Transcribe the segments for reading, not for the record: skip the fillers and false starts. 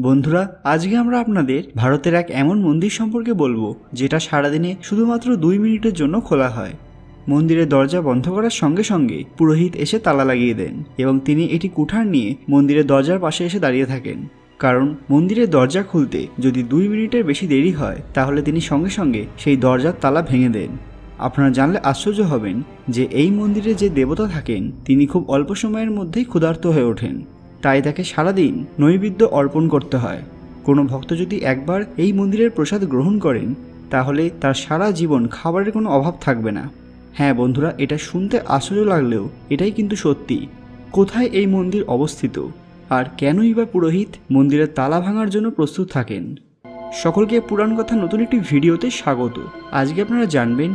বন্ধুরা, আজকে আমরা আপনাদের ভারতের এক এমন মন্দির সম্পর্কে বলবো যেটা সারাদিনে শুধুমাত্র 2 মিনিটের জন্য খোলা হয়। মন্দিরের দরজা বন্ধ করার সঙ্গে সঙ্গে পুরোহিত এসে তালা লাগিয়ে দেন এবং তিনি এটি কুঠার নিয়ে মন্দিরের দরজার পাশে এসে দাঁড়িয়ে থাকেন। কারণ মন্দিরের দরজা খুলতে যদি 2 মিনিটের বেশি দেরি হয় তাহলে তিনি সঙ্গে সঙ্গে সেই দরজার তালা ভেঙে দেন। আপনারা জানলে আশ্চর্য হবেন যে এই মন্দিরে যে দেবতা থাকেন তিনি খুব অল্প সময়ের মধ্যেই ক্ষুধার্ত হয়ে ওঠেন, তাই তাকে সারাদিন নৈবেদ্য অর্পণ করতে হয়। কোনো ভক্ত যদি একবার এই মন্দিরের প্রসাদ গ্রহণ করেন তাহলে তার সারা জীবন খাবারের কোনো অভাব থাকবে না। হ্যাঁ বন্ধুরা, এটা শুনতে আশ্চর্য লাগলেও এটাই কিন্তু সত্যি। কোথায় এই মন্দির অবস্থিত আর কেনই বা পুরোহিত মন্দিরের তালা ভাঙার জন্য প্রস্তুত থাকেন? সকলকে পুরাণ কথা নতুন একটি ভিডিওতে স্বাগত। আজকে আপনারা জানবেন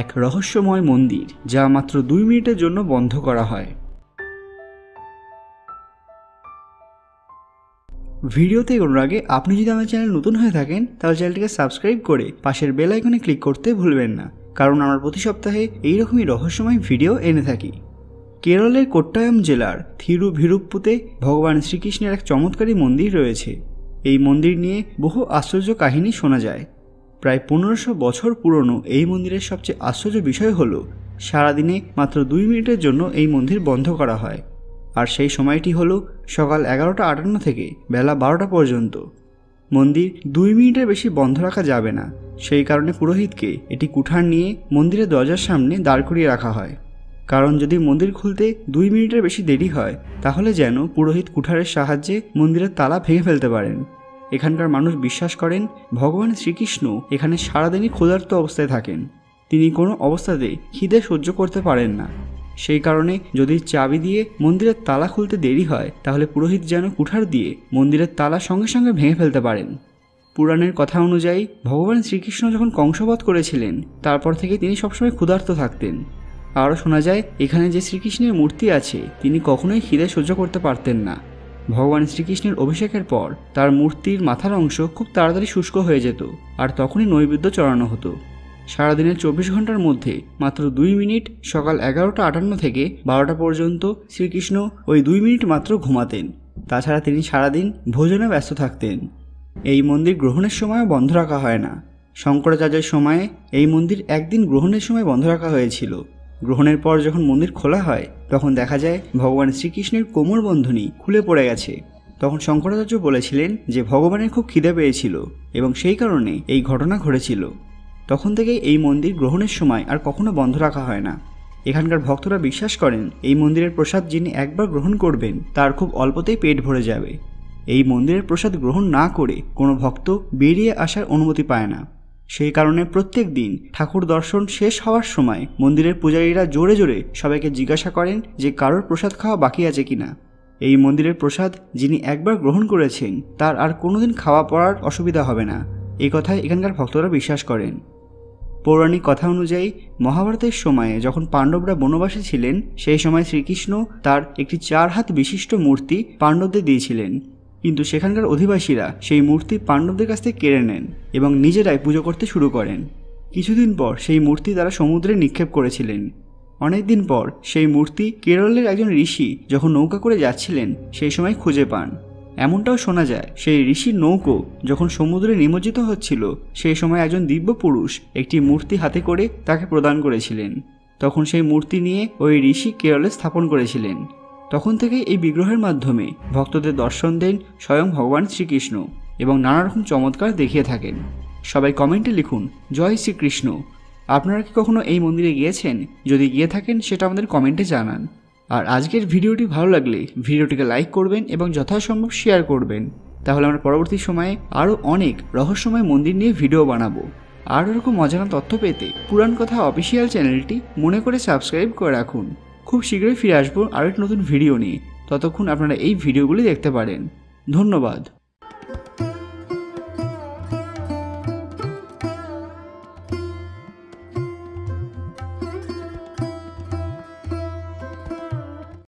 এক রহস্যময় মন্দির যা মাত্র 2 মিনিটের জন্য বন্ধ করা হয়। ভিডিওতে এগোনোর আগে আপনি যদি আমার চ্যানেল নতুন হয়ে থাকেন তাহলে চ্যানেলটিকে সাবস্ক্রাইব করে পাশের বেল আইকনে ক্লিক করতে ভুলবেন না, কারণ আমরা প্রতি সপ্তাহে এইরকমই রহস্যময় ভিডিও এনে থাকি। কেরলের কোট্টায়াম জেলার থিরুভিরুপ্পুতে ভগবান শ্রীকৃষ্ণের এক চমৎকারী মন্দির রয়েছে। এই মন্দির নিয়ে বহু আশ্চর্য কাহিনী শোনা যায়। প্রায় 1500 বছর পুরনো এই মন্দিরের সবচেয়ে আশ্চর্য বিষয় হলো সারাদিনে মাত্র 2 মিনিটের জন্য এই মন্দির বন্ধ করা হয়, আর সেই সময়টি হলো সকাল 11:58 থেকে বেলা 12টা পর্যন্ত। মন্দির 2 মিনিটের বেশি বন্ধ রাখা যাবে না, সেই কারণে পুরোহিতকে এটি কুঠার নিয়ে মন্দিরের দরজার সামনে দাঁড় করিয়ে রাখা হয়। কারণ যদি মন্দির খুলতে 2 মিনিটের বেশি দেরি হয় তাহলে যেন পুরোহিত কুঠারের সাহায্যে মন্দিরের তালা ভেঙে ফেলতে পারেন। এখানকার মানুষ বিশ্বাস করেন ভগবান শ্রীকৃষ্ণ এখানে সারাদিনই ক্ষুধার্ত অবস্থায় থাকেন। তিনি কোনো অবস্থাতেই খিদে সহ্য করতে পারেন না। সেই কারণে যদি চাবি দিয়ে মন্দিরের তালা খুলতে দেরি হয় তাহলে পুরোহিত যেন কুঠার দিয়ে মন্দিরের তালা সঙ্গে সঙ্গে ভেঙে ফেলতে পারেন। পুরাণের কথা অনুযায়ী ভগবান শ্রীকৃষ্ণ যখন কংসবধ করেছিলেন তারপর থেকে তিনি সবসময় ক্ষুধার্ত থাকতেন। আরও শোনা যায় এখানে যে শ্রীকৃষ্ণের মূর্তি আছে তিনি কখনোই খিদে সহ্য করতে পারতেন না। ভগবান শ্রীকৃষ্ণের অভিষেকের পর তার মূর্তির মাথার অংশ খুব তাড়াতাড়ি শুষ্ক হয়ে যেত আর তখনই নৈবেদ্য চড়ানো হতো। সারাদিনের 24 ঘন্টার মধ্যে মাত্র 2 মিনিট সকাল 11:58 থেকে 12টা পর্যন্ত শ্রীকৃষ্ণ ওই 2 মিনিট মাত্র ঘুমাতেন। তাছাড়া তিনি সারাদিন ভোজনে ব্যস্ত থাকতেন। এই মন্দির গ্রহণের সময়ও বন্ধ রাখা হয় না। শঙ্করাচার্যের সময়ে এই মন্দির একদিন গ্রহণের সময় বন্ধ রাখা হয়েছিল। গ্রহণের পর যখন মন্দির খোলা হয় তখন দেখা যায় ভগবান শ্রীকৃষ্ণের কোমর বন্ধনী খুলে পড়ে গেছে। তখন শঙ্করাচার্য বলেছিলেন যে ভগবানের খুব খিদে পেয়েছিল এবং সেই কারণে এই ঘটনা ঘটেছিল। তখন থেকেই এই মন্দির গ্রহণের সময় আর কখনো বন্ধ রাখা হয় না। এখানকার ভক্তরা বিশ্বাস করেন এই মন্দিরের প্রসাদ যিনি একবার গ্রহণ করবেন তার খুব অল্পতেই পেট ভরে যাবে। এই মন্দিরের প্রসাদ গ্রহণ না করে কোনো ভক্ত বেরিয়ে আসার অনুমতি পায় না। সেই কারণে প্রত্যেক দিন ঠাকুর দর্শন শেষ হওয়ার সময় মন্দিরের পূজারীরা জোরে জোরে সবাইকে জিজ্ঞাসা করেন যে কারোর প্রসাদ খাওয়া বাকি আছে কিনা। এই মন্দিরের প্রসাদ যিনি একবার গ্রহণ করেছেন তার আর কোনোদিন খাওয়া পড়ার অসুবিধা হবে না, এই কথায় এখানকার ভক্তরা বিশ্বাস করেন। পৌরাণিক কথা অনুযায়ী মহাভারতের সময়ে যখন পাণ্ডবরা বনবাসে ছিলেন সেই সময় শ্রীকৃষ্ণ তার একটি 4 হাত বিশিষ্ট মূর্তি পাণ্ডবদের দিয়েছিলেন, কিন্তু সেখানকার অধিবাসীরা সেই মূর্তি পাণ্ডবদের কাছ থেকে কেড়ে নেন এবং নিজেরাই পুজো করতে শুরু করেন। কিছুদিন পর সেই মূর্তি তারা সমুদ্রে নিক্ষেপ করেছিলেন। অনেকদিন পর সেই মূর্তি কেরলের একজন ঋষি যখন নৌকা করে যাচ্ছিলেন সেই সময় খুঁজে পান। এমনটাও শোনা যায় সেই ঋষির নৌকো যখন সমুদ্রে নিমজ্জিত হচ্ছিল সেই সময় একজন দিব্য পুরুষ একটি মূর্তি হাতে করে তাকে প্রদান করেছিলেন। তখন সেই মূর্তি নিয়ে ওই ঋষি কেরলে স্থাপন করেছিলেন। তখন থেকেই এই বিগ্রহের মাধ্যমে ভক্তদের দর্শন দেন স্বয়ং ভগবান শ্রীকৃষ্ণ এবং নানা রকম চমৎকার দেখিয়ে থাকেন। সবাই কমেন্টে লিখুন জয় শ্রীকৃষ্ণ। আপনারা কি কখনো এই মন্দিরে গিয়েছেন? যদি গিয়ে থাকেন সেটা আমাদের কমেন্টে জানান। আর আজকের ভিডিওটি ভালো লাগলে ভিডিওটিকে লাইক করবেন এবং যথাসম্ভব শেয়ার করবেন, তাহলে আমরা পরবর্তী সময়ে আরও অনেক রহস্যময় মন্দির নিয়ে ভিডিও বানাবো। আর এরকম অজানা তথ্য পেতে পুরাণ কথা অফিসিয়াল চ্যানেলটি মনে করে সাবস্ক্রাইব করে রাখুন। খুব শীঘ্রই ফিরে আসবো আরও একটি নতুন ভিডিও নিয়ে। ততক্ষণ আপনারা এই ভিডিওগুলি দেখতে পারেন। ধন্যবাদ।